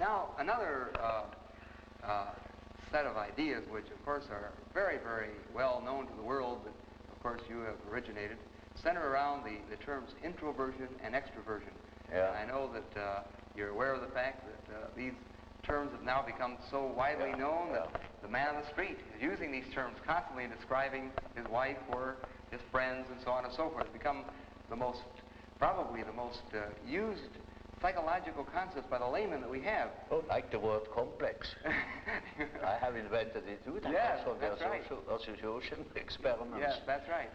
Now, another set of ideas, which of course are very, very well known to the world, that of course you have originated, center around the terms introversion and extroversion. Yeah. And I know that you're aware of the fact that these terms have now become so widely known that the man on the street is using these terms constantly in describing his wife or his friends and so on and so forth. It's become the most, probably the most used psychological concepts by the layman that we have. Oh, like the word complex. I have invented it too. Yes, from that's their right. association experiments. Yes, that's right.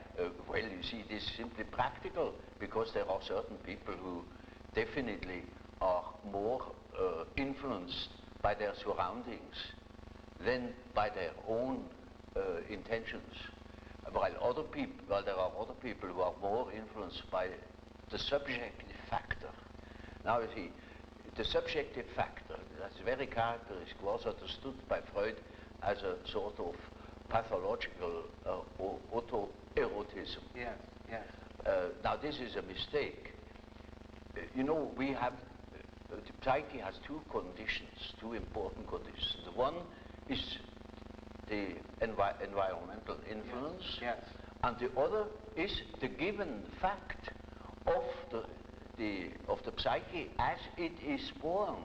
Well, you see, this is simply practical, because there are certain people who definitely are more influenced by their surroundings than by their own intentions. While there are other people who are more influenced by the subjective factor. Now you see, the subjective factor, that's very characteristic, was understood by Freud as a sort of pathological autoerotism. Yes, yes. Now this is a mistake. You know, we have, the psyche has two conditions, two important conditions. The one is the environmental influence, yes. And the other is the given fact of the psyche as it is born.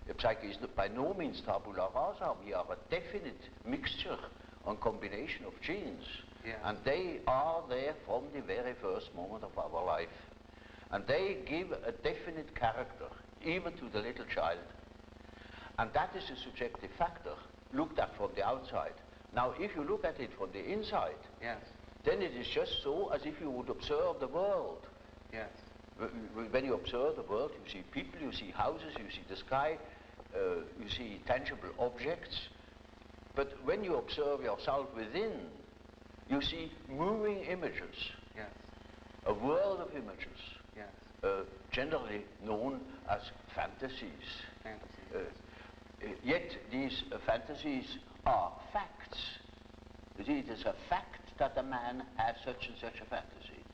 The psyche is by no means tabula rasa. We are a definite mixture and combination of genes. Yes. And they are there from the very first moment of our life. And they give a definite character, even to the little child. And that is a subjective factor, looked at from the outside. Now, if you look at it from the inside, yes, then it is just so as if you would observe the world. yes. When you observe the world, you see people, you see houses, you see the sky, you see tangible objects. But when you observe yourself within, you see moving images, Yes. a world of images, Yes. generally known as fantasies. Fantasy. Yet these fantasies are facts. You see, it is a fact that a man has such and such a fantasy.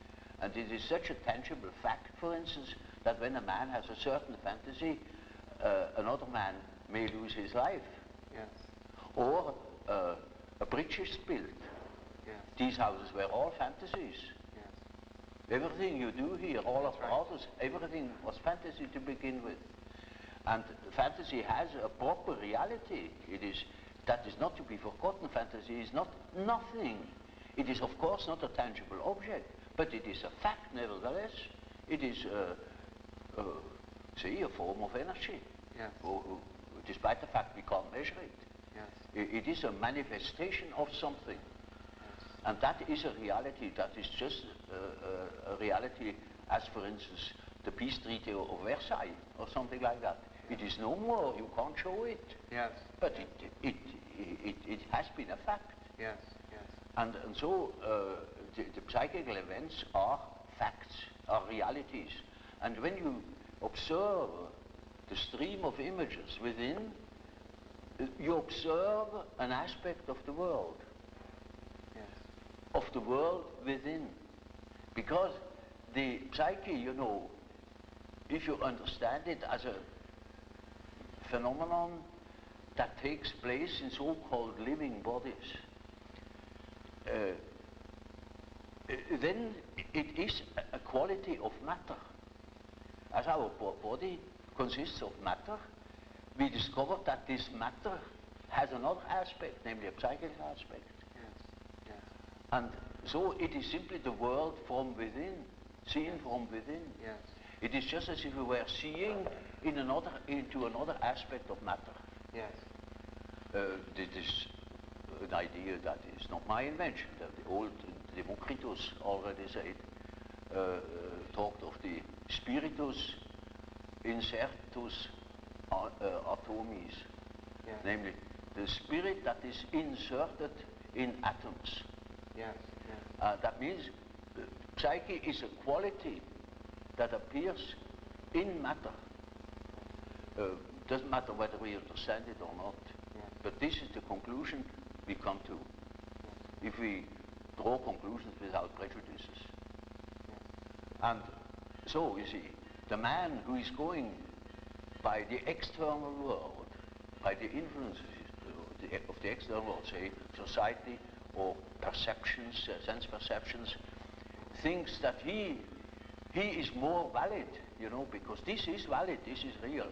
And it is such a tangible fact, for instance, that when a man has a certain fantasy, another man may lose his life. Yes. Or a bridge is built. Yes. These houses were all fantasies. Yes. Everything you do here, all That's of right. houses, everything was fantasy to begin with. And fantasy has a proper reality. That is not to be forgotten. Fantasy is not nothing. It is, of course, not a tangible object, but it is a fact nevertheless. It is, say, a form of energy. Yes. Despite the fact we can't measure it. Yes. It is a manifestation of something. Yes. And that is a reality. That is just a reality as, for instance, the peace treaty of Versailles or something like that. It is no more. You can't show it. Yes. But it has been a fact. Yes. Yes. And so the psychical events are facts, are realities. And when you observe the stream of images within, you observe an aspect of the world. Yes. Of the world within. Because the psyche, you know, if you understand it as a phenomenon that takes place in so-called living bodies, then it is a quality of matter. As our body consists of matter, we discovered that this matter has another aspect, namely a psychic aspect. Yes. Yes. And so it is simply the world from within, seen from within. Yes. It is just as if we were seeing into another aspect of matter. Yes. This is an idea that is not my invention. The old Democritus already said, talked of the spiritus insertus atomis, Yes. namely the spirit that is inserted in atoms. Yes. Yes. That means psyche is a quality that appears in matter. Doesn't matter whether we understand it or not. Yes. But this is the conclusion we come to if we draw conclusions without prejudices. Yes. And so, you see, the man who is going by the external world, by the influences of the external world, say society or perceptions, sense perceptions, thinks that he is more valid, you know, because this is valid, this is real.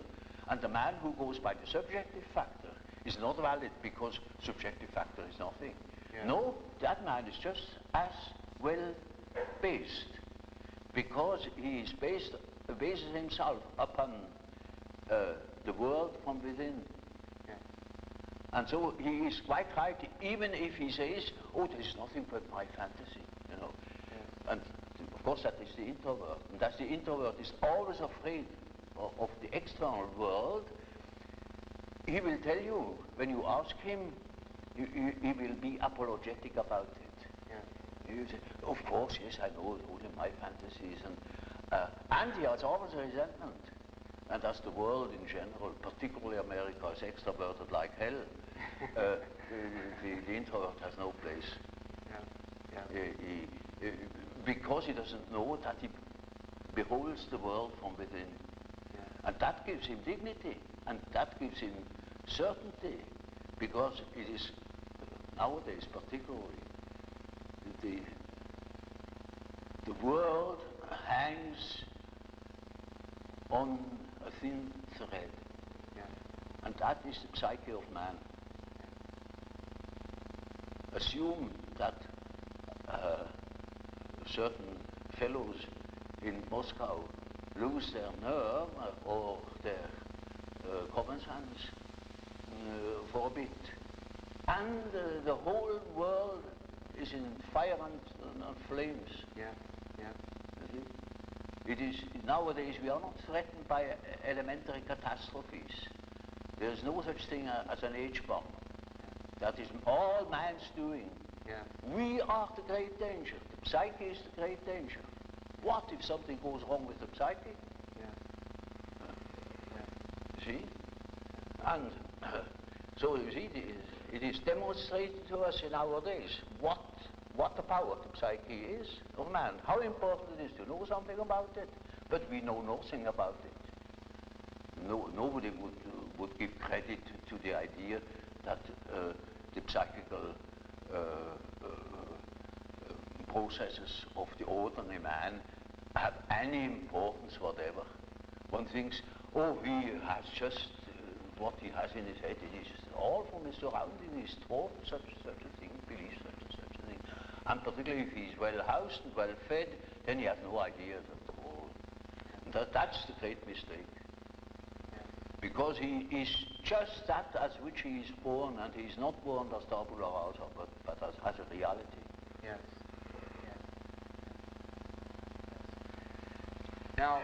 And the man who goes by the subjective factor is not valid because subjective factor is nothing. Yeah. No, that man is just as well based because he is bases himself upon the world from within. Yeah. And so he is quite right, even if he says, oh, there is nothing but my fantasy, you know. Yeah. And of course that is the introvert. And that the introvert is always afraid of the external world. He will tell you, when you ask him, he will be apologetic about it. Yeah. He will say, of course, yes, I know only my fantasies. And he has always a resentment. And as the world in general, particularly America, is extroverted like hell, the introvert has no place. Yeah. Yeah. Because he doesn't know that he beholds the world from within. Yeah. And that gives him dignity, and that gives him certainty, because it is, nowadays particularly, the world hangs on a thin thread. Yeah. And that is the psyche of man. Yeah. Assume that certain fellows in Moscow lose their nerve or their common sense for a bit, and the whole world is in fire and flames. Yeah, yeah. It is, nowadays we are not threatened by elementary catastrophes. There is no such thing as an H-bomb. That is all man's doing. Yeah. We are the great danger. The psyche is the great danger. What if something goes wrong with the psyche? Yeah. See? And so you see, it is demonstrated to us in our days what the power of the psyche is of man, how important it is to know something about it, but we know nothing about it. Nobody would give credit to the idea that the psychical processes of the ordinary man have any importance whatever. One thinks, oh, he has just what he has in his head, it is all from his surrounding, he's taught such a thing, believes such a thing. And particularly if he's well housed and well fed, then he has no ideas at all. And that's the great mistake. Because he is just that as which he is born, and he is not born as tabula rasa, but as a reality. Yes. Yes. Now,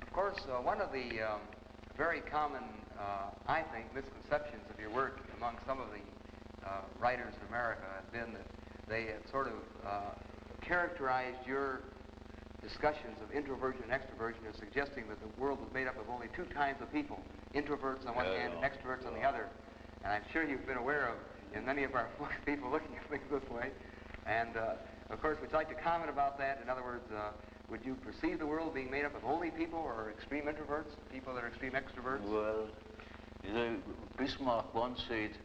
of course, one of the very common, I think, misconceptions of your work among some of the writers in America have been that they had sort of characterized your discussions of introversion and extroversion as suggesting that the world was made up of only two kinds of people, introverts on one hand and extroverts on the other. And I'm sure you've been aware of, in many of our people looking at things this way. And of course, we'd like to comment about that. In other words, would you perceive the world being made up of only people or extreme introverts, people that are extreme extroverts? Well, Bismarck once said,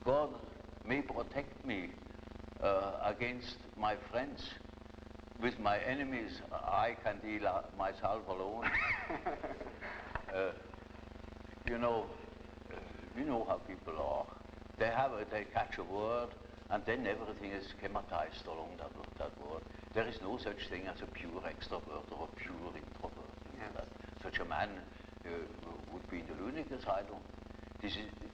God may protect me against my friends. With my enemies, I can deal myself alone. You know how people are. They catch a word, and then everything is schematized along that word. There is no such thing as a pure extrovert or a pure introvert. Yes. Such a man would be in the lunatic asylum.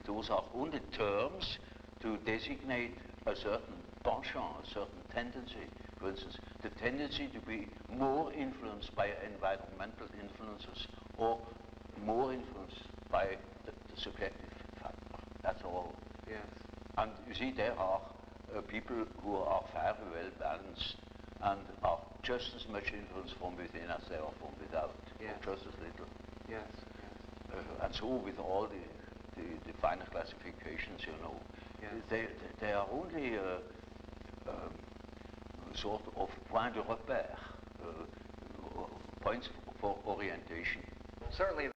Those are only terms to designate a certain penchant, a certain tendency. For instance, the tendency to be more influenced by environmental influences or more influenced by the subjective factor. That's all. Yes. And you see, there are people who are very well balanced and are just as much influenced from within as they are from without, yes. Or just as little. Yes. And so with all the finer classifications, you know, yes. They are only sort of point de repère, points for orientation. Certainly